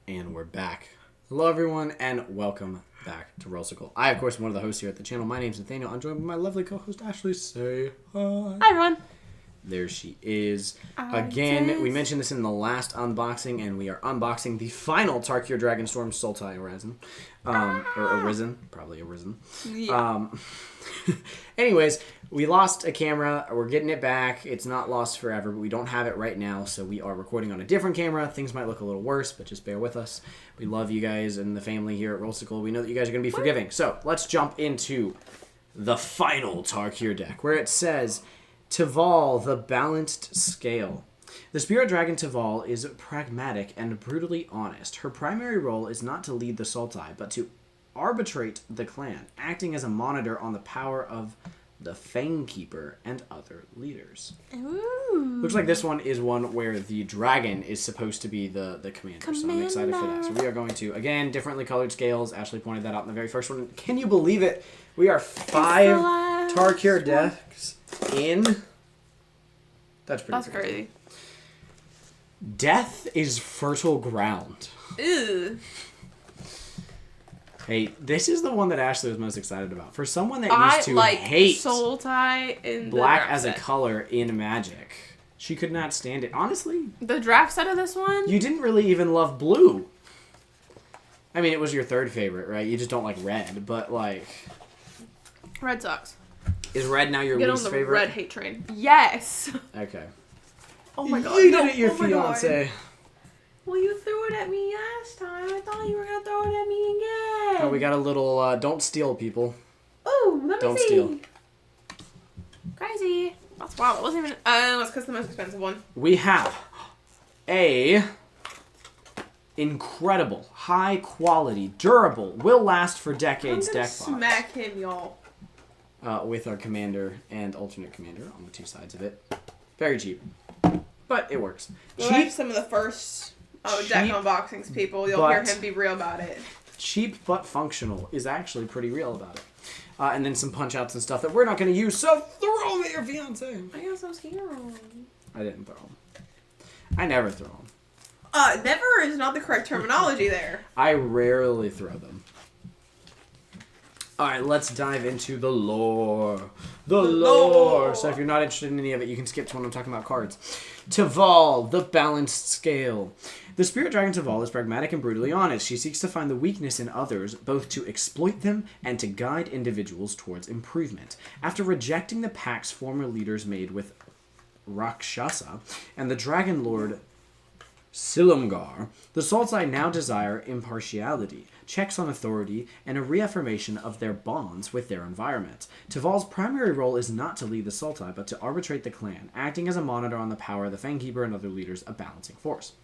And we're back. Hello, everyone, and welcome back to Rollsicle. I, of course, am one of the hosts here at the channel. My name's Nathaniel. I'm joined by my lovely co-host, Ashley. Say hi. Hi, everyone. There she is. Again, we mentioned this in the last unboxing, and we are unboxing the final Tarkir Dragonstorm Sultai Arisen. Or Arisen. Probably Arisen. Yeah. Anyways, we lost a camera. We're getting it back. It's not lost forever, but we don't have it right now, so we are recording on a different camera. Things might look a little worse, but just bear with us. We love you guys and the family here at Rollsicle. We know that you guys are going to be forgiving. So, let's jump into the final Tarkir deck, where it says, Tival, the Balanced Scale. The Spirit Dragon Tival is pragmatic and brutally honest. Her primary role is not to lead the Sultai, but to arbitrate the clan, acting as a monitor on the power of the Fangkeeper and other leaders. Ooh. Looks like this one is one where the dragon is supposed to be the commander. So I'm excited for that. So we are going to, again, differently colored scales. Ashley pointed that out in the very first one. Can you believe it? We are 5 Tarkir decks in. That's crazy. Death is fertile ground. Ew. Hey, this is the one that Ashley was most excited about. For someone that used to hate Sultai in black the as a set. color in Magic, she could not stand it. Honestly, The draft set of this one? you didn't really even love blue. I mean, it was your third favorite, right? You just don't like red, but like... Red sucks. Is red now your Get least on the favorite? red hate train. Yes. Okay. Oh my god. You no, did it, your oh my God. fiancé. Well, you threw it at me last time. I thought you were going to throw it at me again. Oh, we got a little, don't steal, people. Oh, let me Don't see. steal. Crazy. That's wild. It wasn't even... that's because the most expensive one. We have a incredible, high quality, durable, will last for decades I'm gonna deck box. smack him, y'all. With our commander and alternate commander on the two sides of it. Very cheap. But it works. Go Cheap, back to some of the first deck cheap, unboxings, people. You'll hear but- him be real about it. cheap but functional is actually pretty real about it. And then some punch outs and stuff that we're not going to use, so throw them at your fiance. I got so scared. I didn't throw them. I never throw them. Never is not the correct terminology there. I rarely throw them. Alright, let's dive into the lore. The lore! So if you're not interested in any of it, you can skip to when I'm talking about cards. Tival, the Balanced Scale. The Spirit Dragon Tival is pragmatic and brutally honest. She seeks to find the weakness in others, both to exploit them and to guide individuals towards improvement. After rejecting the pack's former leaders made with Rakshasa and the Dragon Lord Silumgar, the Sultai now desire impartiality, checks on authority, and a reaffirmation of their bonds with their environment. Tival's primary role is not to lead the Sultai, but to arbitrate the clan, acting as a monitor on the power of the Fangkeeper and other leaders, a balancing force.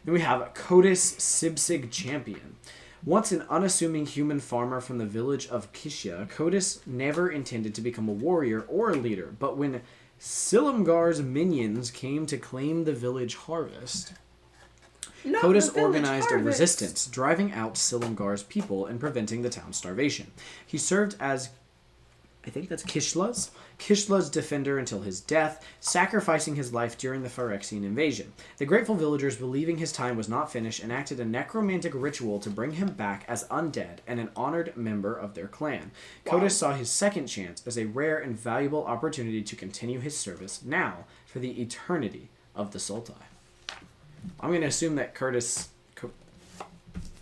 Then we have Kodis Sibsig Champion. Once an unassuming human farmer from the village of Kishia, Kodis never intended to become a warrior or a leader, but when Silumgar's minions came to claim the village harvest, Kodis organized a resistance, driving out Silumgar's people and preventing the town's starvation. He served as, I think that's Kishla's defender until his death, sacrificing his life during the Phyrexian invasion. The grateful villagers, believing his time was not finished, enacted a necromantic ritual to bring him back as undead and an honored member of their clan. Wow. Kodis saw his second chance as a rare and valuable opportunity to continue his service, now for the eternity of the Sultai. I'm going to assume that what is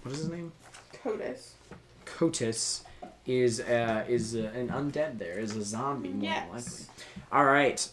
his name? Kodis is an undead there, is a zombie more than likely. All right.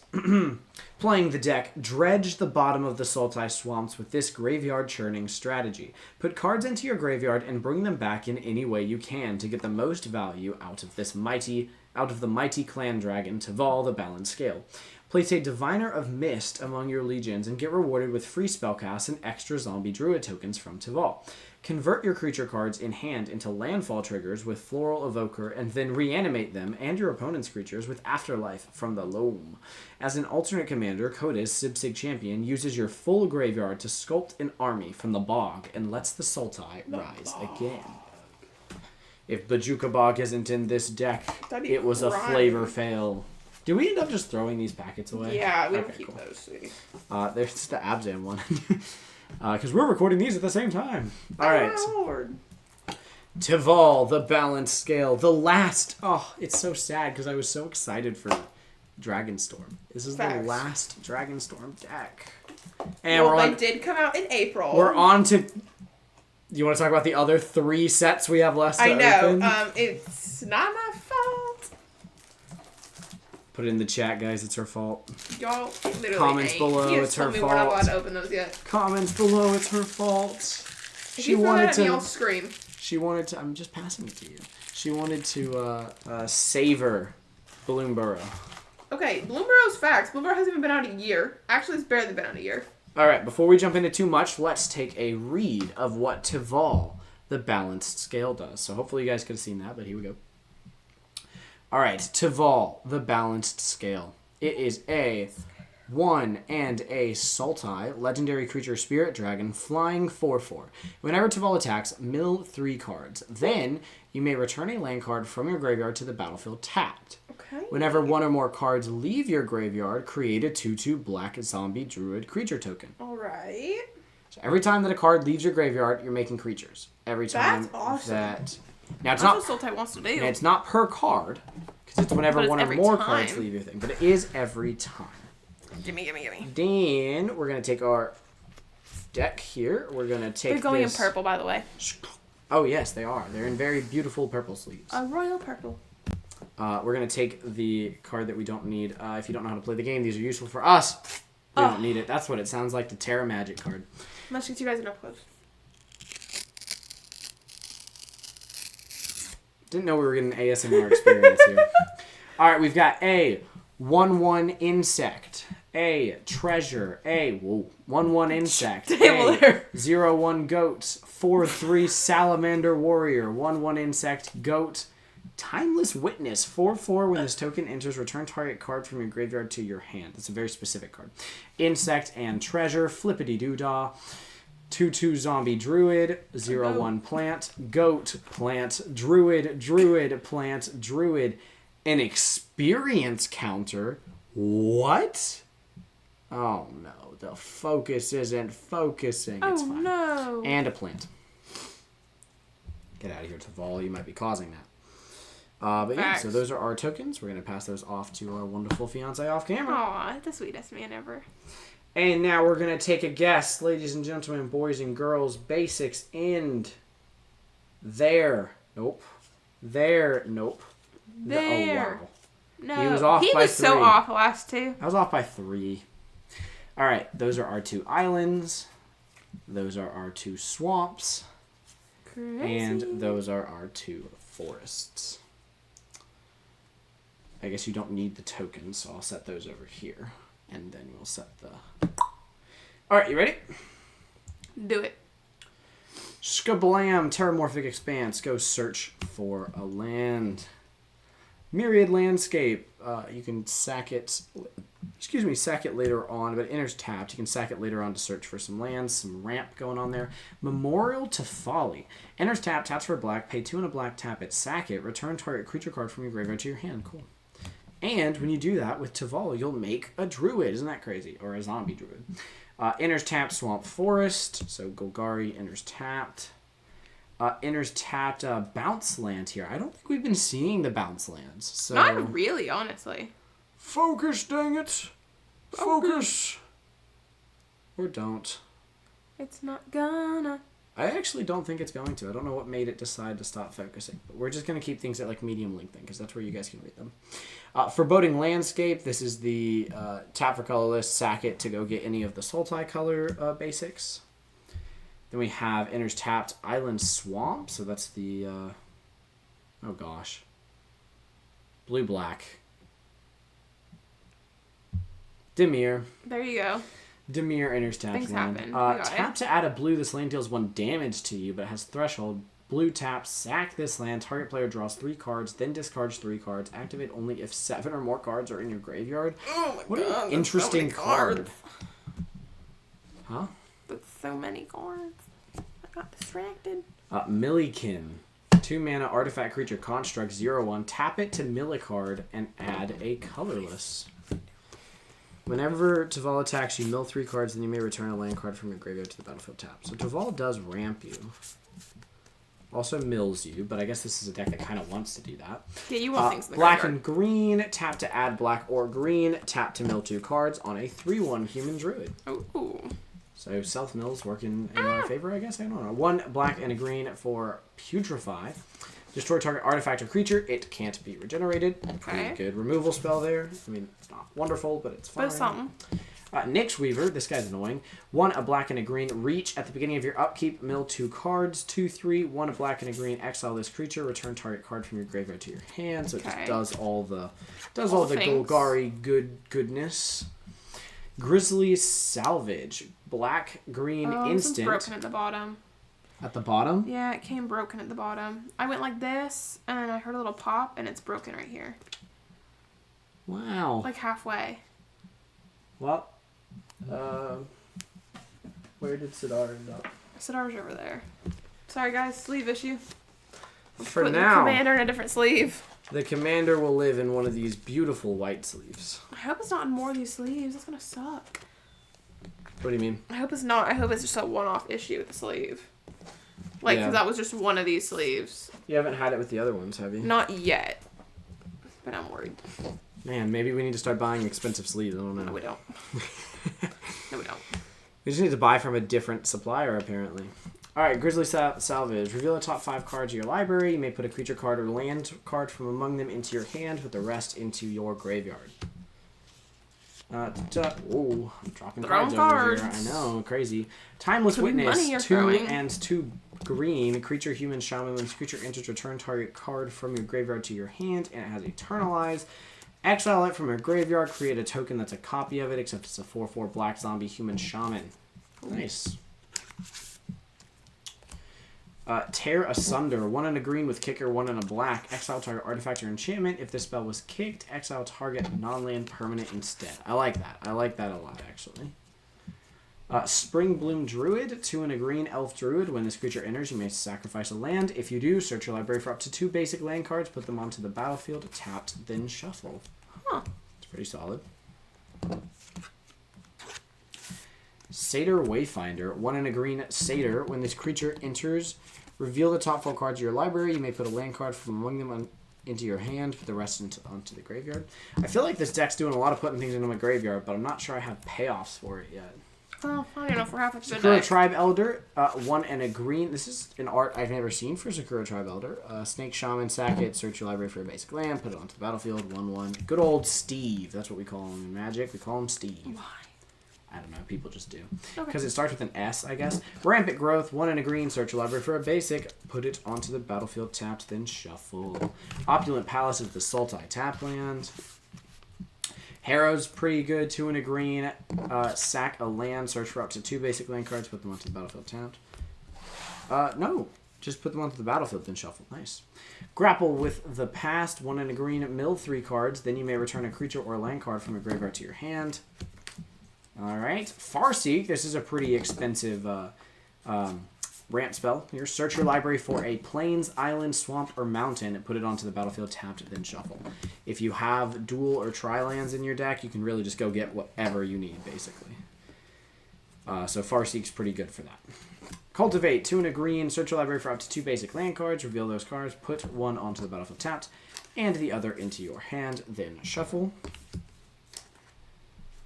Playing the deck, dredge the bottom of the Sultai swamps with this graveyard churning strategy. Put cards into your graveyard and bring them back in any way you can to get the most value out of the mighty clan dragon Tival, the Balanced Scale. Place a Diviner of Mist among your legions and get rewarded with free spellcasts and extra zombie druid tokens from Tival. Convert your creature cards in hand into landfall triggers with Floral Evoker and then reanimate them and your opponent's creatures with Afterlife from the Loam. As an alternate commander, Kodis, Sibsig Champion, uses your full graveyard to sculpt an army from the bog and lets the Sultai rise again. If Bajuka Bog isn't in this deck, it was a flavor fail. Did we end up just throwing these packets away? Yeah, we don't keep those. There's the Abzan one. Because we're recording these at the same time. All right. Oh, Lord. Tival, the balance scale. The last. Oh, it's so sad because I was so excited for Dragonstorm. This is Facts. the last Dragonstorm deck. And Well, we're on. they did come out in April. We're on to. You want to talk about the other 3 sets we have left to I know. open? It's not my fault. Put it in the chat, guys. It's her fault. Y'all literally Comments ain't. below, He it's her told me we're not fault. allowed to open those yet. Comments below. It's her fault. If you throw that at me, I'll scream. She wanted to. I'm just passing it to you. She wanted to savor Bloomborough. Okay, Bloomburrow's facts. Bloomburrow hasn't even been out a year. Actually, it's barely been out a year. All right. Before we jump into too much, let's take a read of what Tival, the balanced scale, does. So hopefully you guys could have seen that, but here we go. All right, Tival, the balanced scale. It is a 1 and a Sultai, legendary creature spirit dragon, flying 4/4. Whenever Tival attacks, mill 3 cards. Then you may return a land card from your graveyard to the battlefield tapped. Okay. Whenever 1 or more cards leave your graveyard, create a 2/2 black zombie druid creature token. All right. So every time that a card leaves your graveyard, you're making creatures. Every time That's awesome. that. Now it's That's not. what Sultai wants to do. And it's not per card, because it's whenever But it's 1 or every more time. cards leave your thing. But it is every time. Gimme. Then we're going to take our deck here. We're going to take They're going this... in purple, by the way. Oh, yes, they are. They're in very beautiful purple sleeves. A royal purple. We're going to take the card that we don't need. If you don't know how to play the game, these are useful for us. We don't need it. That's what it sounds like, the Terra Magic card. Let's get you guys in up close. Didn't know we were getting an ASMR experience here. All right, we've got a 1/1 insect, a treasure, a 1/1 insect, a 0/1 goat, 4/3 salamander warrior, 1/1 insect goat, timeless witness, 4/4. When this token enters, return target card from your graveyard to your hand. That's a very specific card. Insect and treasure, flippity doo-dah. 2/2 zombie druid, 0/1 plant, goat, plant, druid, plant, druid, an experience counter. What? Oh no, the focus isn't focusing. It's fine. No. And a plant. Get out of here, Tival. You might be causing that. But yeah, so those are our tokens. We're going to pass those off to our wonderful fiance off camera. Aw, the sweetest man ever. And now we're going to take a guess, ladies and gentlemen, boys and girls, basics, and there. Nope. There. Nope. There. Oh, wow. No. He was off by 3. So off the last 2. I was off by 3. All right. Those are our 2 islands. Those are our 2 swamps. Crazy. And those are our 2 forests. I guess you don't need the tokens, so I'll set those over here. And then we'll set the... Alright, you ready? Do it. Skablam, Terramorphic Expanse. Go search for a land. Myriad Landscape. You can sack it... sack it later on, but it enters tapped. You can sack it later on to search for some lands, some ramp going on there. Memorial to Folly. Enters tapped, taps for a black, pay 2 and a black, tap it, sack it, return target creature card from your graveyard to your hand. Cool. And when you do that with Tival, you'll make a druid. Isn't that crazy? Or a zombie druid. Enters tapped, swamp, forest. So Golgari enters tapped. Enters tapped, bounce land here. I don't think we've been seeing the bounce lands. So Not really, honestly. Focus, dang it. Focus. Or don't. It's not gonna. I actually don't think it's going to. I don't know what made it decide to stop focusing. But we're just going to keep things at like medium length then, because that's where you guys can read them. Foreboding Landscape. This is the tap for colorless, sack it to go get any of the Sultai color basics. Then we have enters tapped Island Swamp. So that's the... oh gosh. Blue-black. Dimir. There you go. Dimir enters tapped Things land. happen. We got Tap it. to add a blue. This land deals 1 damage to you, but has threshold. Blue tap, sack this land. Target player draws 3 cards, then discards 3 cards. Activate only if 7 or more cards are in your graveyard. Oh my What god. an interesting so many card. cards. Huh? That's so many cards. I got distracted. Millikin. 2 mana artifact creature construct 0/1. Tap it to mill a card and add a colorless. Whenever Taval attacks you, mill 3 cards, then you may return a land card from your graveyard to the battlefield tap. So Taval does ramp you. Also mills you, but I guess this is a deck that kind of wants to do that. Yeah, you want things in the black graveyard. and green, tap to add black or green, tap to mill 2 cards on a 3/1 human druid. Ooh. So self-mills working in our favor, I guess? I don't know. 1 black and a green for Putrefy. Destroy target artifact or creature. It can't be regenerated. Okay. Pretty good removal spell there. I mean, it's not wonderful, but it's fine. But it's something. Nyx Weaver. This guy's annoying. 1 a black and a green. Reach at the beginning of your upkeep. Mill 2 cards. 2/3. 1 a black and a green. Exile this creature. Return target card from your graveyard to your hand. So it just does all the things. Golgari goodness. Grizzly Salvage. Black, green, instant. It's broken at the bottom. At the bottom? Yeah, it came broken at the bottom. I went like this, and I heard a little pop, and it's broken right here. Wow. Like halfway. Well, where did Sidar end up? Sidar's over there. Sorry, guys. Sleeve issue. For Put now, the commander in a different sleeve. the commander will live in one of these beautiful white sleeves. I hope it's not in more of these sleeves. That's gonna suck. What do you mean? I hope it's not. I hope it's just a one-off issue with the sleeve. Like, Yeah. 'cause that was just one of these sleeves. You haven't had it with the other ones, have you? Not yet. But I'm worried. Man, maybe we need to start buying expensive sleeves. I don't know. No, we don't. No, we don't. We just need to buy from a different supplier, apparently. Alright, Grizzly Salvage. Reveal the top 5 cards of your library. You may put a creature card or land card from among them into your hand, put the rest into your graveyard. Oh, I'm dropping cards over here. I know, crazy. Timeless Could be money Witness. you're 2 throwing. and 2 green. Creature, human, shaman. When this creature enters, return target card from your graveyard to your hand, and it has Eternalize. Exile it from your graveyard. Create a token that's a copy of it, except it's a 4/4 black zombie human shaman. Nice. Tear Asunder. 1 and a green with kicker, 1 and a black. Exile target artifact or enchantment. If this spell was kicked, exile target non-land permanent instead. I like that. I like that a lot, actually. Spring Bloom Druid. 2 and a green elf druid. When this creature enters, you may sacrifice a land. If you do, search your library for up to 2 basic land cards, put them onto the battlefield, tapped, then shuffle. Huh. It's pretty solid. Satyr Wayfinder. 1 and a green satyr. When this creature enters, reveal the top 4 cards of your library. You may put a land card from among them into your hand, put the rest onto the graveyard. I feel like this deck's doing a lot of putting things into my graveyard, but I'm not sure I have payoffs for it yet. Well, I don't know if we're halfway through the Sakura deck. Tribe Elder, 1 and a green. This is an art I've never seen for Sakura Tribe Elder. Snake Shaman, sack it, search your library for a basic land, put it onto the battlefield, 1/1. Good old Steve. That's what we call him in Magic. We call him Steve. Why? I don't know. People just do. Okay. Because it starts with an S, I guess. Rampant Growth, 1 and a green, search your library for a basic, put it onto the battlefield tapped, then shuffle. Opulent Palace is the Sultai tap land. Harrow's pretty good, 2 and a green. Sack a land, search for up to 2 basic land cards, put them onto the battlefield tapped. No, just put them onto the battlefield, then shuffle. Nice. Grapple with the Past, 1 and a green, mill 3 cards, then you may return a creature or a land card from your graveyard to your hand. Alright, Farseek, this is a pretty expensive ramp spell. Here, search your library for a plains, island, swamp, or mountain and put it onto the battlefield, tapped, then shuffle. If you have dual or tri-lands in your deck, you can really just go get whatever you need, basically. So Farseek's pretty good for that. Cultivate, 2 and a green, search your library for up to 2 basic land cards, reveal those cards, put 1 onto the battlefield tapped, and the other into your hand, then shuffle.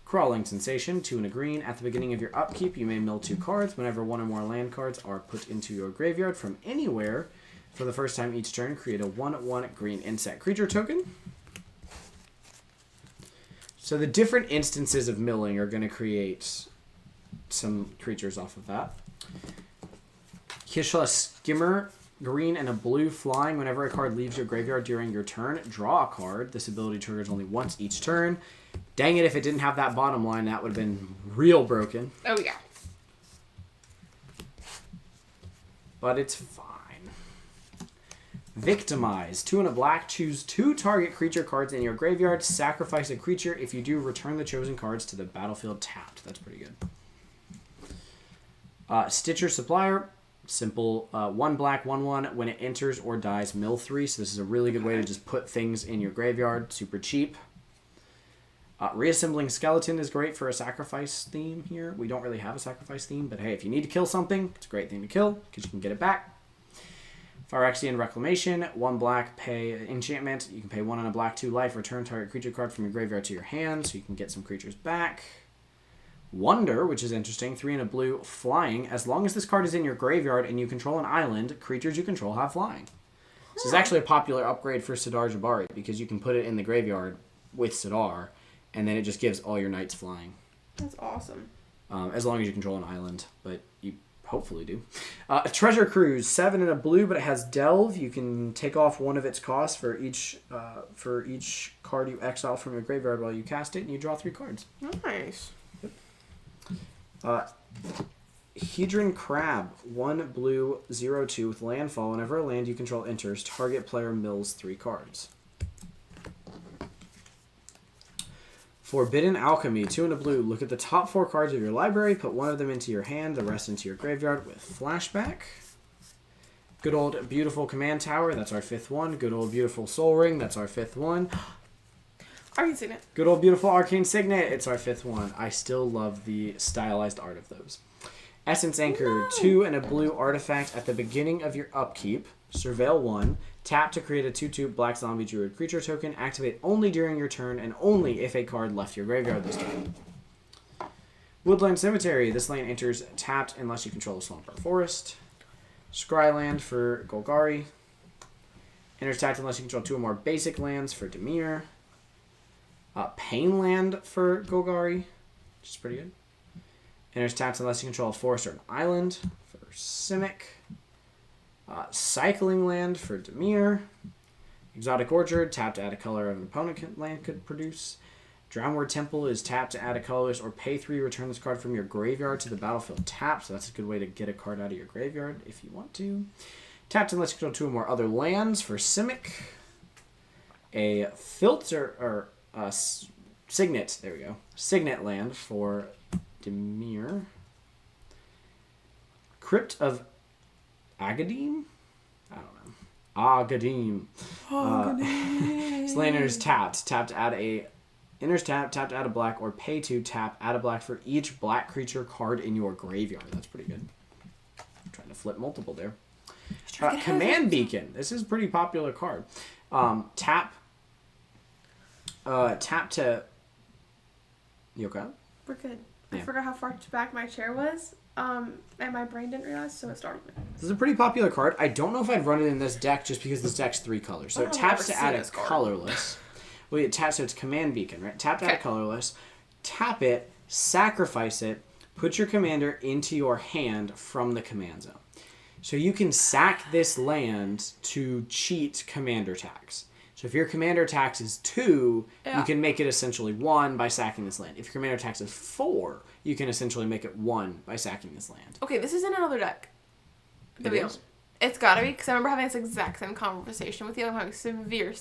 Crawling Sensation, 2 and a green. At the beginning of your upkeep, you may mill 2 cards. Whenever 1 or more land cards are put into your graveyard from anywhere, for the first time each turn, create a 1/1 green insect creature token. So the different instances of milling are going to create some creatures off of that. Kishla Skimmer, green and a blue flying. Whenever a card leaves your graveyard during your turn, draw a card. This ability triggers only once each turn. Dang it, if it didn't have that bottom line, that would have been real broken. Oh, yeah. But it's fine. Victimize. 2 and a black. Choose 2 target creature cards in your graveyard. Sacrifice a creature. If you do, return the chosen cards to the battlefield tapped. That's pretty good. Stitcher Supplier. Simple. 1 black, 1/1. When it enters or dies, mill 3. So this is a really good way to just put things in your graveyard. Super cheap. Reassembling Skeleton is great for a sacrifice theme here. We don't really have a sacrifice theme, but hey, if you need to kill something, it's a great thing to kill because you can get it back. Phyrexian Reclamation, 1 black, pay enchantment. You can pay 1 on a black, 2 life. Return target creature card from your graveyard to your hand so you can get some creatures back. Wonder, which is interesting, 3 and a blue, flying. As long as this card is in your graveyard and you control an island, creatures you control have flying. This is actually a popular upgrade for Sidar Jabari because you can put it in the graveyard with Sidar, and then it just gives all your knights flying. That's awesome. As long as you control an island, but you hopefully do. Treasure Cruise, 7 and a blue, but it has Delve. You can take off 1 of its costs for each card you exile from your graveyard while you cast it, and you draw 3 cards. Nice. Hedron Crab, 1 blue, 0/2 with landfall. Whenever a land you control enters, target player mills 3 cards. Forbidden Alchemy, 2 and a blue. Look at the top 4 cards of your library, put 1 of them into your hand, the rest into your graveyard with flashback. Good old beautiful Command Tower, that's our 5th one. Good old beautiful Soul Ring, that's our 5th one. Arcane Signet. Good old beautiful Arcane Signet, it's our 5th one. I still love the stylized art of those. Essence Anchor, 2 and a blue artifact at the beginning of your upkeep. Surveil 1. Tap to create a 2/2 black zombie druid creature token. Activate only during your turn and only if a card left your graveyard this turn. Woodland Cemetery. This land enters tapped unless you control a swamp or forest. Scryland for Golgari. Enters tapped unless you control 2 or more basic lands for Dimir. Painland for Golgari, which is pretty good. Enters tapped unless you control a forest or an island for Simic. Cycling Land for Dimir. Exotic Orchard, tap to add a color of an opponent land could produce. Drownward Temple is tap to add a colorless or pay 3, return this card from your graveyard to the battlefield tapped. So that's a good way to get a card out of your graveyard if you want to. Tapped unless you control 2 or more other lands for Simic. A filter, or Signet, there we go. Signet Land for Dimir. Crypt of Agadim? I don't know. Agadim. This land enters tapped. Tap to add a... Enters tap to add a black, or pay 2, tap, add a black for each black creature card in your graveyard. That's pretty good. I'm trying to flip multiple there. Command Beacon. This is a pretty popular card. Tap to... You okay? We're good. Yeah. I forgot how far back my chair was. And my brain didn't realize, so it startled me. This is a pretty popular card. I don't know if I'd run it in this deck just because this deck's 3 colors. So it taps to add a colorless. Well, it taps, so it's Command Beacon, right? Tap to add a colorless. Tap it, sacrifice it, put your commander into your hand from the command zone. So you can sack this land to cheat commander tax. So if your commander tax is 2, you can make it essentially 1 by sacking this land. If your commander tax is 4, you can essentially make it 1 by sacking this land. Okay, this is in another deck. It is? It's gotta be, because I remember having this exact same conversation with you. I'm having severe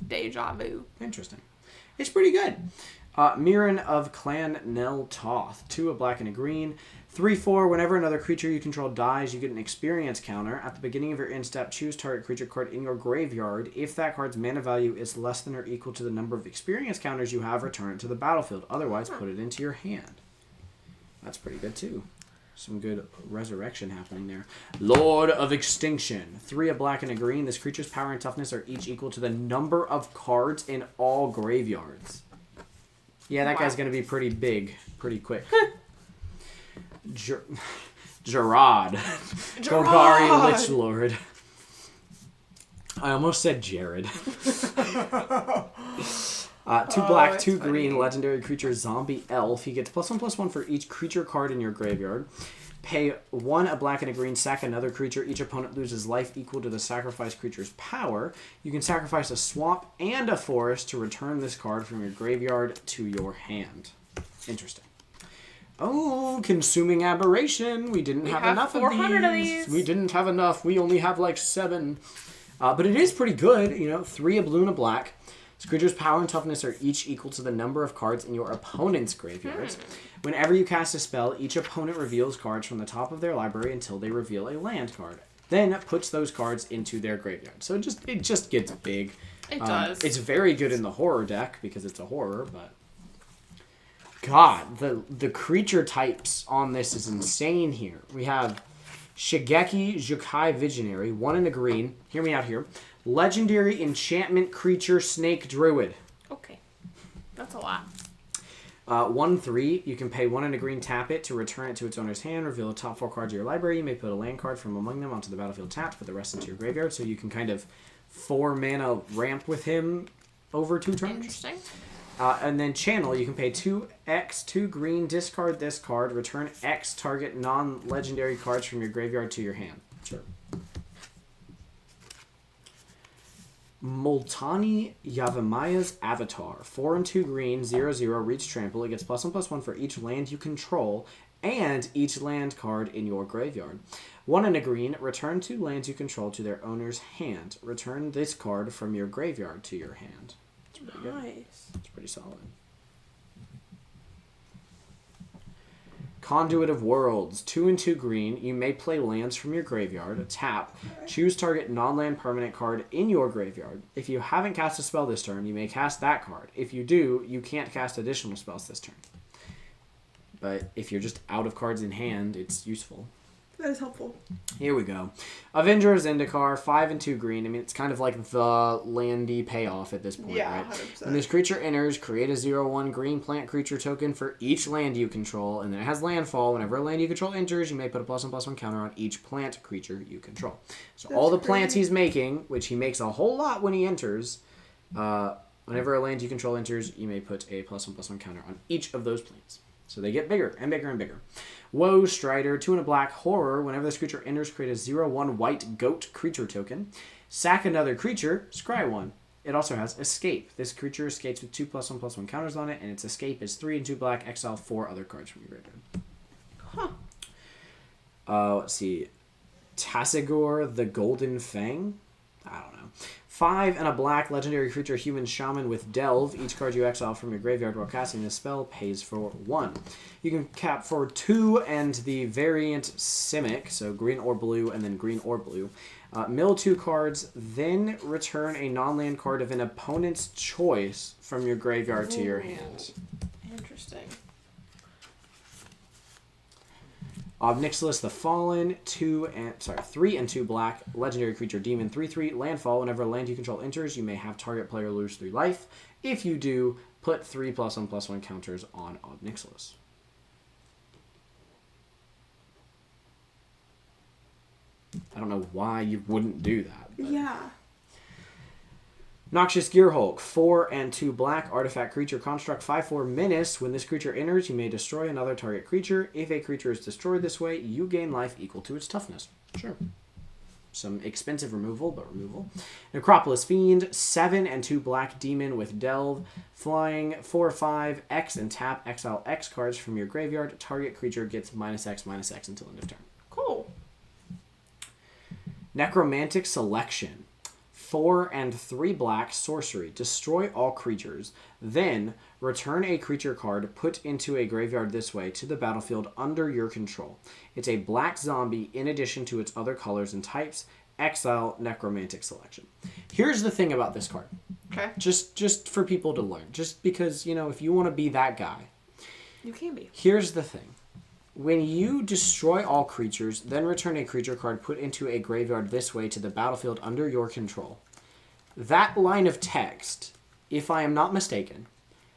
deja vu. Interesting. It's pretty good. Mirren of Clan Nel Toth. 2, a black and a green. 3/4, whenever another creature you control dies, you get an experience counter. At the beginning of your end step, choose target creature card in your graveyard. If that card's mana value is less than or equal to the number of experience counters you have, return it to the battlefield. Otherwise, put it into your hand. That's pretty good, too. Some good resurrection happening there. Lord of Extinction. 3, a black and a green. This creature's power and toughness are each equal to the number of cards in all graveyards. Yeah, that guy's going to be pretty big, pretty quick. Gerard. Golgari Lich Lord. I almost said Jared. 2 black, 2 green, legendary creature, zombie elf. He gets +1/+1 for each creature card in your graveyard. Pay 1, a black and a green, sack another creature. Each opponent loses life equal to the sacrificed creature's power. You can sacrifice a swamp and a forest to return this card from your graveyard to your hand. Interesting. Oh, Consuming Aberration. We didn't have enough of 400 of these. these. We didn't have enough. We only have like 7. But it is pretty good. 3, a blue and a black. This creature's power and toughness are each equal to the number of cards in your opponent's graveyards. Whenever you cast a spell, each opponent reveals cards from the top of their library until they reveal a land card. Then puts those cards into their graveyard. So it just gets big. It does. It's very good in the horror deck because it's a horror, but God, the creature types on this is insane here. We have Shigeki Jukai Visionary, 1 and a green. Hear me out here. Legendary enchantment creature snake druid. Okay. That's a lot. 1/3. You can pay 1 and a green, tap it to return it to its owner's hand. Reveal the top 4 cards of your library. You may put a land card from among them onto the battlefield tapped. Put the rest into your graveyard. So you can kind of 4 mana ramp with him over 2 turns. Interesting. And then channel, you can pay 2x, 2 green, discard this card, return X target non-legendary cards from your graveyard to your hand. Sure. Multani Yavamaya's Avatar. 4 and 2 green, 0/0, reach trample. It gets +1/+1 for each land you control and each land card in your graveyard. 1 and a green, return 2 lands you control to their owner's hand. Return this card from your graveyard to your hand. It's pretty good. Nice. It's pretty solid. Conduit of Worlds. 2 and 2 green. You may play lands from your graveyard. Tap. Choose target non-land permanent card in your graveyard. If you haven't cast a spell this turn, you may cast that card. If you do, you can't cast additional spells this turn. But if you're just out of cards in hand, it's useful. That is helpful. Here we go. Avenger of Zendikar, 5 and 2 green. I mean, it's kind of like the landy payoff at this point, Yeah, right? 100%. When this creature enters, create a 0/1 green plant creature token for each land you control, and then it has landfall. Whenever a land you control enters, you may put a +1/+1 counter on each plant creature you control. So all the plants he's making, which he makes a whole lot when he enters, whenever a land you control enters, you may put a +1/+1 counter on each of those plants. So they get bigger and bigger and bigger. Woe Strider, 2 and a black horror. Whenever this creature enters, create a 0/1 white goat creature token. Sack another creature, scry 1. It also has escape. This creature escapes with 2 +1/+1 counters on it, and its escape is 3 and 2 black. Exile 4 other cards from your graveyard. Let's see. Tassigor the Golden Fang. I don't know. 5 and a black legendary creature, human shaman with delve. Each card you exile from your graveyard while casting this spell pays for 1. You can cap for 2 and the variant Simic, so green or blue and then green or blue. Mill 2 cards, then return a non-land card of an opponent's choice from your graveyard to your hand. Interesting. Obnixilis the Fallen, 3 and 2 black, legendary creature, demon, 3/3, landfall. Whenever a land you control enters, you may have target player lose 3 life. If you do, put 3 +1/+1 counters on Obnixilis. I don't know why you wouldn't do that. But. Yeah. Noxious Gearhulk, 4 and 2 black, artifact creature, construct, 5/4 menace. When this creature enters, you may destroy another target creature. If a creature is destroyed this way, you gain life equal to its toughness. Sure. Some expensive removal, but removal. Necropolis Fiend, 7 and 2 black demon with delve, flying, 4/5, X and tap, exile X cards from your graveyard. Target creature gets -X/-X until end of turn. Cool. Necromantic Selection. 4 and 3 black, sorcery. Destroy all creatures. Then, return a creature card put into a graveyard this way to the battlefield under your control. It's a black zombie in addition to its other colors and types. Exile Necromantic Selection. Here's the thing about this card. Okay. Just for people to learn. Just because, if you want to be that guy. You can be. Here's the thing. When you destroy all creatures, then return a creature card put into a graveyard this way to the battlefield under your control, that line of text, if I am not mistaken,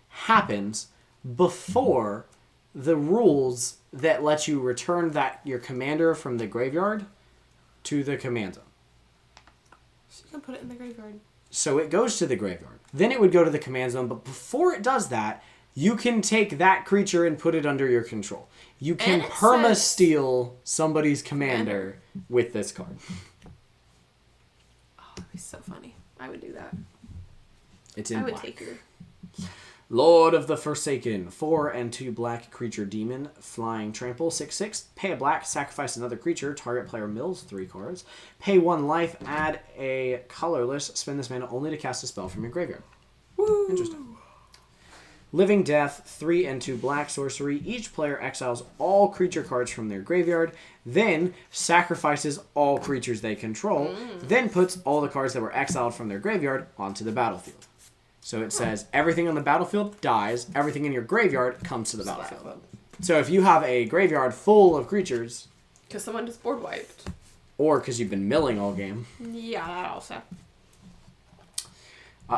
happens before the rules that let you return your commander from the graveyard to the command zone. So you can put it in the graveyard. So it goes to the graveyard. Then it would go to the command zone, but before it does that, you can take that creature and put it under your control. You can perma-steal somebody's commander with this card. Oh, that'd be so funny. I would do that. It's in I would black. take her. Lord of the Forsaken, 4 and 2 black creature demon, flying trample, 6/6. Pay a black, sacrifice another creature, target player mills 3 cards. Pay 1 life, add a colorless, spend this mana only to cast a spell from your graveyard. Woo! Interesting. Living Death, 3 and 2 black sorcery. Each player exiles all creature cards from their graveyard, then sacrifices all creatures they control, then puts all the cards that were exiled from their graveyard onto the battlefield. So it says everything on the battlefield dies, everything in your graveyard comes to the battlefield. So if you have a graveyard full of creatures... Because someone just board wiped. Or because you've been milling all game. Yeah, that also.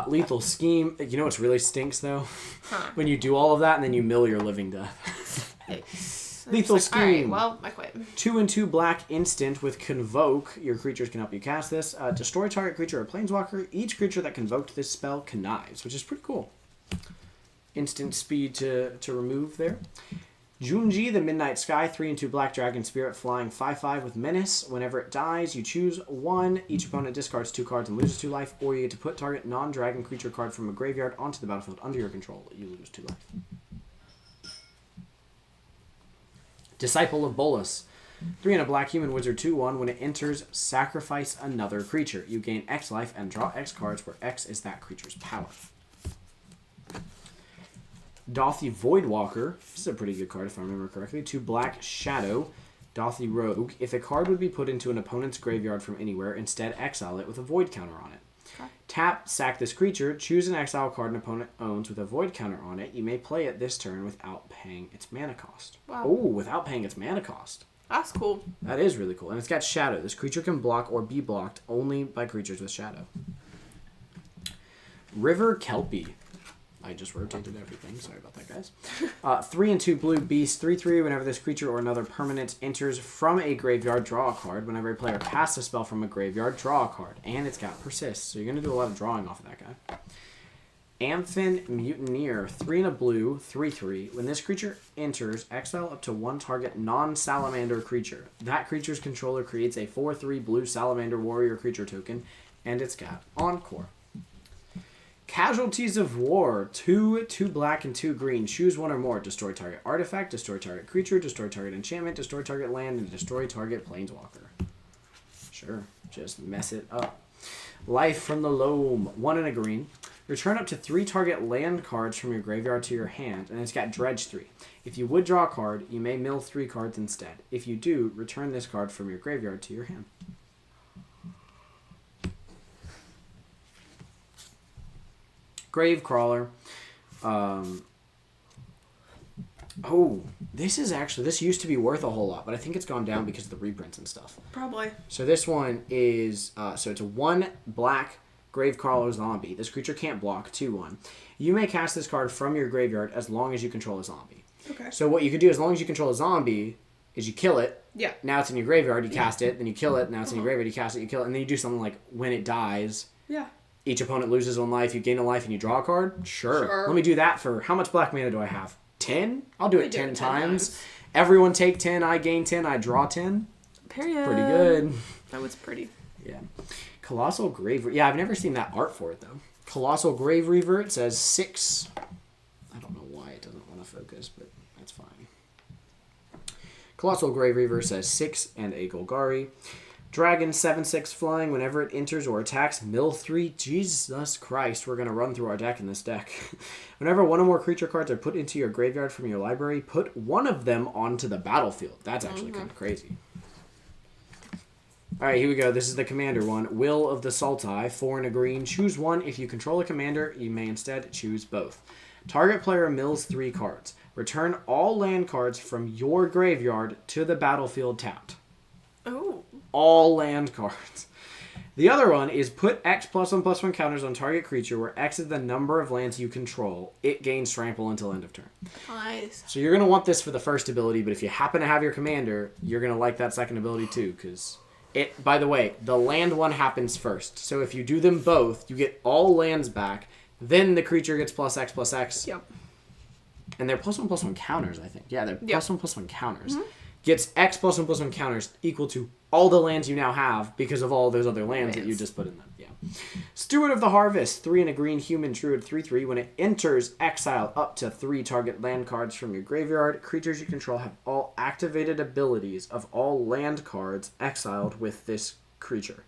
Lethal Scheme. You know what's really stinks, though? Huh. When you do all of that and then you mill your living death. Lethal Scheme. Alright, well, I quit. 2/2 black instant with Convoke. Your creatures can help you cast this. Destroy target creature or planeswalker. Each creature that convoked this spell connives, which is pretty cool. Instant speed to remove there. Junji, the Midnight Sky, 3/2 black dragon spirit, flying 5/5 with menace. Whenever it dies, you choose one. Each opponent discards 2 cards and loses 2 life, or you get to put target non-dragon creature card from a graveyard onto the battlefield under your control. You lose 2 life. Disciple of Bolas, 3 and a black human wizard 2/1. When it enters, sacrifice another creature. You gain X life and draw X cards, where X is that creature's power. Dothy Voidwalker. This is a pretty good card if I remember correctly. 2 black Shadow. Dothy Rogue. If a card would be put into an opponent's graveyard from anywhere, instead exile it with a void counter on it. Okay. Tap, sack this creature, choose an exile card an opponent owns with a void counter on it. You may play it this turn without paying its mana cost. Wow. Oh, without paying its mana cost. That's cool. That is really cool. And it's got Shadow. This creature can block or be blocked only by creatures with Shadow. River Kelpie. I just rotated everything. Sorry about that, guys. 3/2 blue beast. 3/3. Whenever this creature or another permanent enters from a graveyard, draw a card. Whenever a player casts a spell from a graveyard, draw a card. And it's got persist. So you're going to do a lot of drawing off of that guy. Amphin Mutineer. 3 and a blue. 3/3. When this creature enters, exile up to 1 target non-salamander creature. That creature's controller creates a 4/3 blue salamander warrior creature token. And it's got Encore. Casualties of War. 2 black and 2 green. Choose one or more. Destroy target artifact, destroy target creature, destroy target enchantment, destroy target land, and destroy target planeswalker. Sure. Just mess it up. Life from the Loam. 1 and a green. Return up to 3 target land cards from your graveyard to your hand, and it's got Dredge 3. If you would draw a card, you may mill 3 cards instead. If you do, return this card from your graveyard to your hand. Gravecrawler. This used to be worth a whole lot, but I think it's gone down because of the reprints and stuff. Probably. So this one is, so it's a 1 black Gravecrawler zombie. This creature can't block, 2/1. You may cast this card from your graveyard as long as you control a zombie. Okay. So what you can do as long as you control a zombie is you kill it. Yeah. Now it's in your graveyard, you cast it, then you kill it, now it's in your graveyard, you cast it, you kill it, and then you do something like when it dies. Yeah. Each opponent loses 1 life, you gain a life, and you draw a card? Sure. Let me do that for... How much black mana do I have? 10? I'll do it 10 times. Everyone take 10, I gain 10, I draw 10. Period. Pretty good. That was pretty. Yeah. Colossal Grave... Yeah, I've never seen that art for it, though. Colossal Grave Reaver, it says 6. I don't know why it doesn't want to focus, but that's fine. Colossal Grave Reaver says 6 and a Golgari. Dragon 7/6 flying. Whenever it enters or attacks, mill 3. Jesus Christ, we're going to run through our deck in this deck. Whenever 1 or more creature cards are put into your graveyard from your library, put 1 of them onto the battlefield. That's actually kind of crazy. Alright, here we go. This is the commander one. Will of the Sultai, 4 and a green. Choose 1. If you control a commander, you may instead choose both. Target player mills 3 cards. Return all land cards from your graveyard to the battlefield tapped. Oh. All land cards. The other one is put X +1/+1 counters on target creature where X is the number of lands you control. It gains trample until end of turn. Nice. So you're going to want this for the first ability, but if you happen to have your commander, you're going to like that second ability too, because it, by the way, the land one happens first. So if you do them both, you get all lands back, then the creature gets +X/+X. Yep. And they're +1/+1 counters, I think. Yeah, they're +1/+1 counters. Mm-hmm. Gets X +1/+1 counters equal to all the lands you now have because of all those other lands that you just put in them. Yeah. Steward of the Harvest, 3 and a green human druid, 3/3. When it enters, exile up to 3 target land cards from your graveyard. Creatures you control have all activated abilities of all land cards exiled with this creature.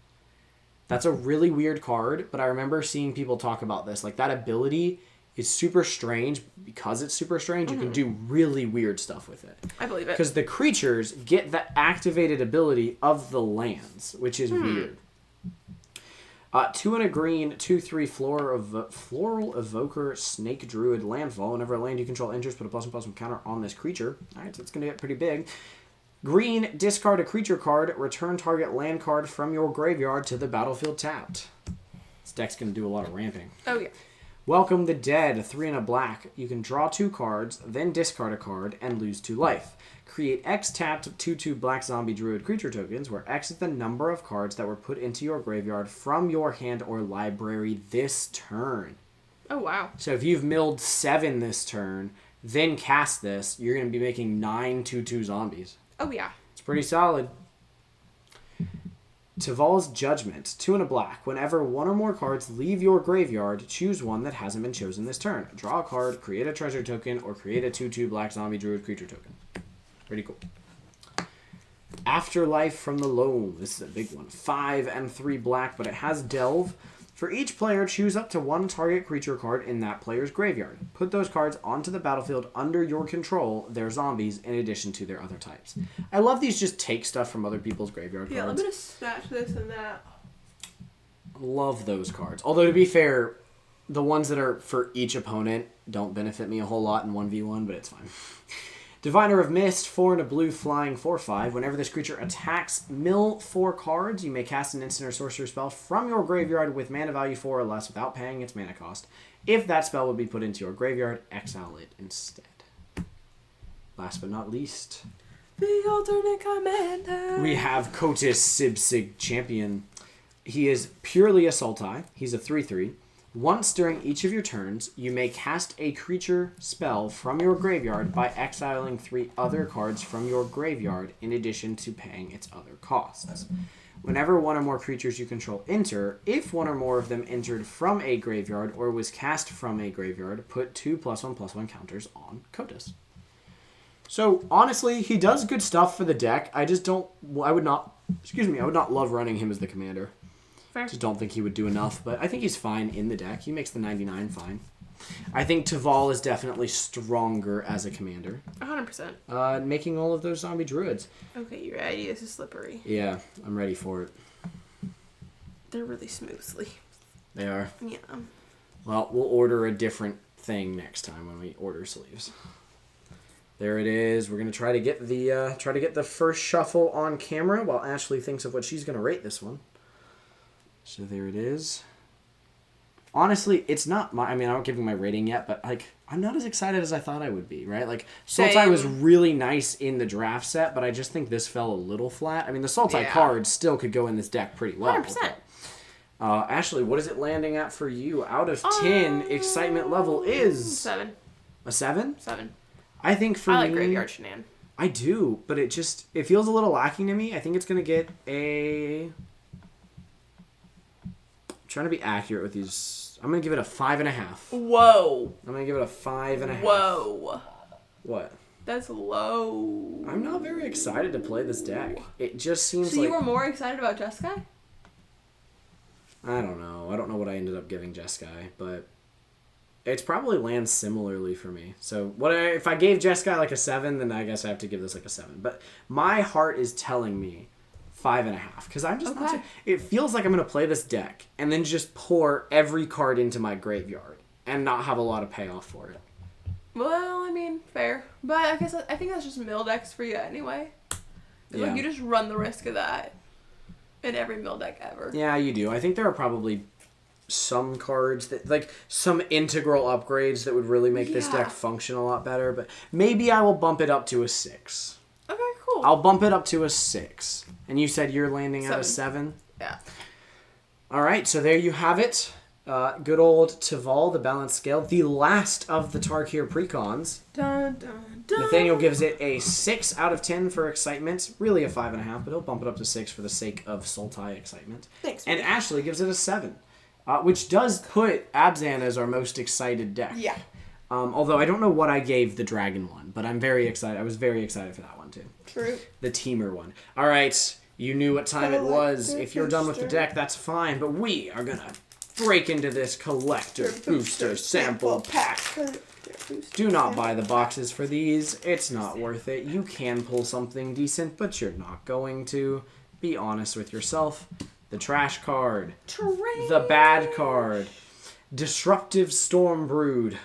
That's a really weird card, but I remember seeing people talk about this. Like, that ability is super strange. Because it's super strange, you can do really weird stuff with it. I believe it. Because the creatures get the activated ability of the lands, which is weird. 2 and a green, 2/3 floral evoker snake druid landfall. Whenever a land you control enters, put a +1/+1 counter on this creature. Alright, so it's gonna get pretty big. Green, discard a creature card, return target land card from your graveyard to the battlefield tapped. This deck's gonna do a lot of ramping. Oh yeah. Welcome the Dead, 3 and a black. You can draw 2 cards, then discard a card, and lose 2 life. Create X tapped 2/2 black zombie druid creature tokens, where X is the number of cards that were put into your graveyard from your hand or library this turn. Oh wow. So if you've milled 7 this turn, then cast this, you're going to be making 9 2/2 zombies. Oh yeah. It's pretty solid. Tival's Judgment, 2 and a black. Whenever 1 or more cards leave your graveyard, choose one that hasn't been chosen this turn. Draw a card, create a treasure token, or create a 2/2 black zombie druid creature token. Pretty cool. Afterlife from the Loam. This is a big one. 5 and 3 black, but it has Delve. For each player, choose up to 1 target creature card in that player's graveyard. Put those cards onto the battlefield under your control. They're zombies in addition to their other types. I love these just take stuff from other people's graveyard cards. Yeah, let me just snatch this and that. Love those cards. Although, to be fair, the ones that are for each opponent don't benefit me a whole lot in 1v1, but it's fine. Diviner of Mist, 4 and a blue, flying 4/5. Whenever this creature attacks, mill 4 cards. You may cast an instant or sorcery spell from your graveyard with mana value 4 or less without paying its mana cost. If that spell would be put into your graveyard, exile it instead. Last but not least, The alternate commander. we have Kotis Sibsig Champion. He is purely a Sultai. He's a 3/3. Once during each of your turns, you may cast a creature spell from your graveyard by exiling 3 other cards from your graveyard in addition to paying its other costs. Whenever 1 or more creatures you control enter, if 1 or more of them entered from a graveyard or was cast from a graveyard, put 2 +1/+1 counters on Kotis. So, honestly, he does good stuff for the deck. I would not love running him as the commander. Fair. Just don't think he would do enough, but I think he's fine in the deck. He makes the 99 fine. I think Tival is definitely stronger as a commander. 100%. Making all of those zombie druids. Okay, you ready? This is slippery. Yeah, I'm ready for it. They're really smooth sleeves. They are. Yeah. Well, we'll order a different thing next time when we order sleeves. There it is. We're gonna try to get the first shuffle on camera while Ashley thinks of what she's gonna rate this one. So there it is. Honestly, it's not I'm not giving my rating yet, but I'm not as excited as I thought I would be, right? Sultai was really nice in the draft set, but I just think this fell a little flat. I mean, the Sultai cards still could go in this deck pretty well. 100%. Ashley, what is it landing at for you? Out of 10, excitement level is 7. A 7? 7. I think for I like me, Graveyard Shenan. I do, but it feels a little lacking to me. I think it's gonna get a. Trying to be accurate with these. I'm gonna give it a 5.5. Whoa. I'm gonna give it a 5.5. Whoa. What? That's low. I'm not very excited to play this deck. It just seems So like you were more excited about Jeskai? I don't know. I don't know what I ended up giving Jeskai, but it's probably lands similarly for me. So if I gave Jeskai like a 7, then I guess I have to give this like a 7. But my heart is telling me 5.5 because I'm just not. It feels like I'm gonna play this deck and then just pour every card into my graveyard and not have a lot of payoff for it. Well, I mean, fair, but I think that's just mill decks for you anyway. Yeah. Like you just run the risk of that in every mill deck ever. Yeah, you do. I think there are probably some cards that some integral upgrades that would really make this deck function a lot better. But maybe I will bump it up to a 6. Okay, cool. I'll bump it up to a 6. And you said you're landing at a 7? Yeah. All right, so there you have it. Good old Tival, the balanced scale, the last of the Tarkir precons. Dun, dun, dun. Nathaniel gives it a 6 out of 10 for excitement. Really a 5.5, but he'll bump it up to 6 for the sake of Sultai excitement. Thanks. And Ashley gives it a 7, which does put Abzan as our most excited deck. Yeah. Although I don't know what I gave the dragon one, but I'm very excited. I was very excited for that one too. True. The teamer one. All right, you knew what time it was. If you're done with the deck, that's fine. But we are gonna break into this collector booster sample pack. Do not buy the boxes for these. It's not worth it. You can pull something decent, but you're not going to. Be honest with yourself. the trash card, Trash. the bad card, Disruptive Storm Brood.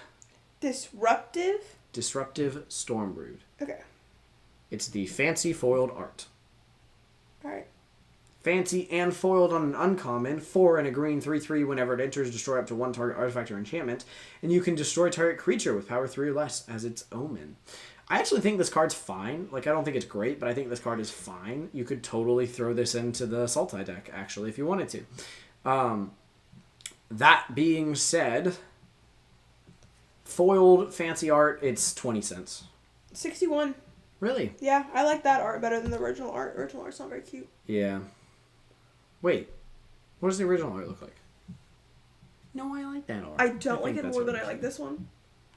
Disruptive Storm Brood. Okay. It's the fancy foiled art. Alright. Fancy and foiled on an uncommon, 4 and a green 3/3. Whenever it enters, destroy up to 1 target artifact or enchantment, and you can destroy target creature with power 3 or less as its omen. I actually think this card's fine. Like, I don't think it's great, but I think this card is fine. You could totally throw this into the Sultai deck, actually, if you wanted to. That being said, foiled fancy art, it's 20 cents. 61. Really? Yeah, I like that art better than the original art. Original art's not very cute. Yeah. Wait. What does the original art look like? No, I like that art. I don't like think it that's more than really I like this one.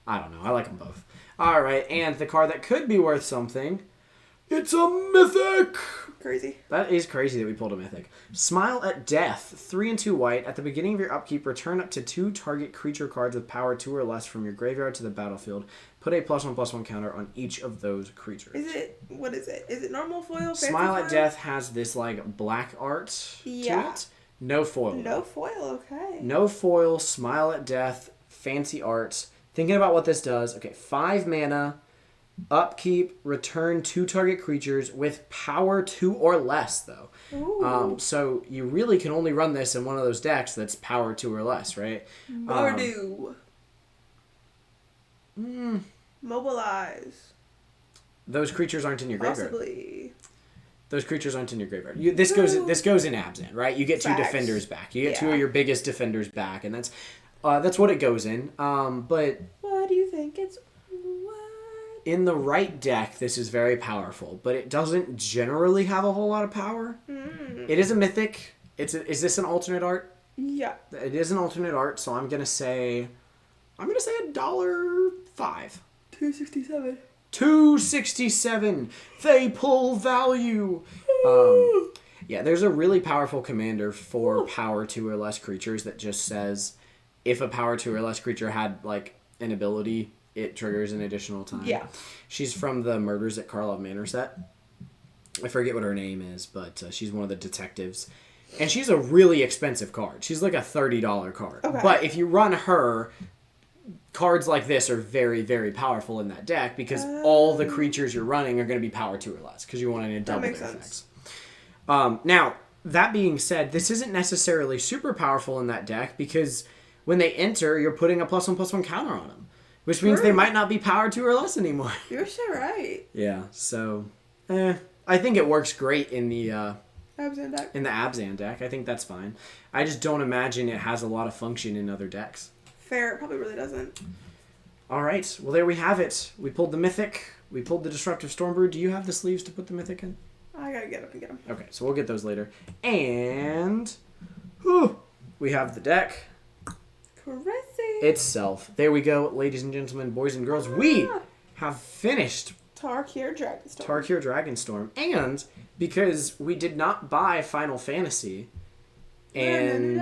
I don't know. I like them both. Alright, and the card that could be worth something, it's a mythic! Crazy. That is crazy that we pulled a mythic. Smile at Death. 3 and 2 white. At the beginning of your upkeep, return up to 2 target creature cards with power 2 or less from your graveyard to the battlefield. Put a +1/+1 counter on each of those creatures. What is it? Is it normal foil? Fancy Smile foil? at Death has this, like, black art to it. No foil. No foil, okay. No foil, Smile at Death, fancy art. Thinking about what this does. Okay, 5 mana, upkeep, return 2 target creatures with power 2 or less, though. Ooh. So you really can only run this in one of those decks that's power 2 or less, right? Mordu. Mobilize. Those creatures aren't in your graveyard. Possibly. Those creatures aren't in your graveyard. This goes in Abzan, right? You get 2 defenders back. You get 2 of your biggest defenders back, and that's what it goes in. But what do you think it's worth? In the right deck, this is very powerful, but it doesn't generally have a whole lot of power. It is a mythic. Is this an alternate art? Yeah. It is an alternate art, so I'm gonna say $1.05. $2.67. $2.67. They pull value. Yeah, there's a really powerful commander for power 2 or less creatures that just says if a power 2 or less creature had like an ability, it triggers an additional time. Yeah. She's from the Murders at Karlov Manor set. I forget what her name is, but she's one of the detectives. And she's a really expensive card. She's like a $30 card. Okay. But if you run her, cards like this are very, very powerful in that deck because all the creatures you're running are going to be power 2 or less because you want to double their effects. Now, that being said, this isn't necessarily super powerful in that deck because when they enter, you're putting a +1/+1 counter on them, which means they might not be power 2 or less anymore. You're so right. Yeah, so I think it works great in the Abzan deck. in the Abzan deck. I think that's fine. I just don't imagine it has a lot of function in other decks. Fair, it probably really doesn't. All right, well there we have it. We pulled the Mythic. We pulled the Disruptive Stormbrew. Do you have the sleeves to put the Mythic in? I gotta get up and get them. Okay, so we'll get those later. And we have the deck Crazy. itself. There we go, ladies and gentlemen, boys and girls. We have finished Tarkir Dragonstorm. Tarkir Dragonstorm. And because we did not buy Final Fantasy and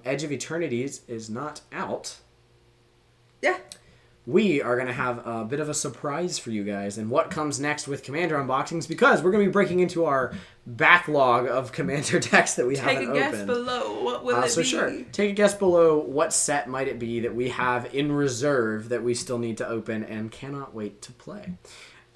Edge of Eternities is not out, yeah, we are going to have a bit of a surprise for you guys and what comes next with Commander unboxings because we're going to be breaking into our backlog of Commander decks that we haven't opened. Take a guess below. What will it be? Sure. Take a guess below what set might it be that we have in reserve that we still need to open and cannot wait to play.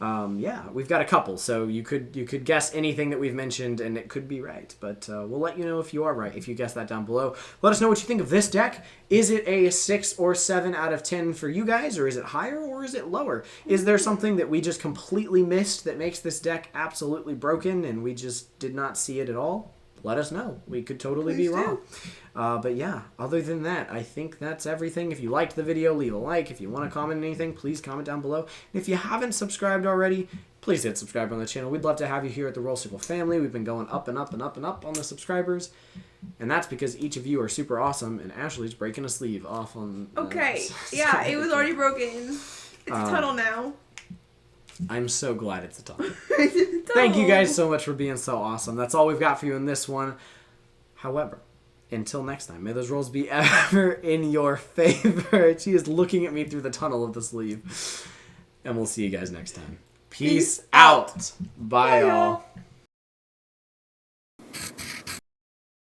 Yeah, we've got a couple, so you could guess anything that we've mentioned, and it could be right. But we'll let you know if you are right, if you guess that down below. Let us know what you think of this deck. Is it a 6 or 7 out of 10 for you guys, or is it higher, or is it lower? Is there something that we just completely missed that makes this deck absolutely broken, and we just did not see it at all? Let us know. We could totally be wrong. But yeah, other than that, I think that's everything. If you liked the video, leave a like. If you want to comment anything, please comment down below. And if you haven't subscribed already, please hit subscribe on the channel. We'd love to have you here at the Roll Circle family. We've been going up and up and up and up on the subscribers. And that's because each of you are super awesome, and Ashley's breaking a sleeve off on... Okay, yeah, it was already broken. It's a tunnel now. I'm so glad it's a tunnel. Thank you guys so much for being so awesome. That's all we've got for you in this one. However, until next time, may those rolls be ever in your favor. She is looking at me through the tunnel of the sleeve. And we'll see you guys next time. Peace out. Bye, y'all.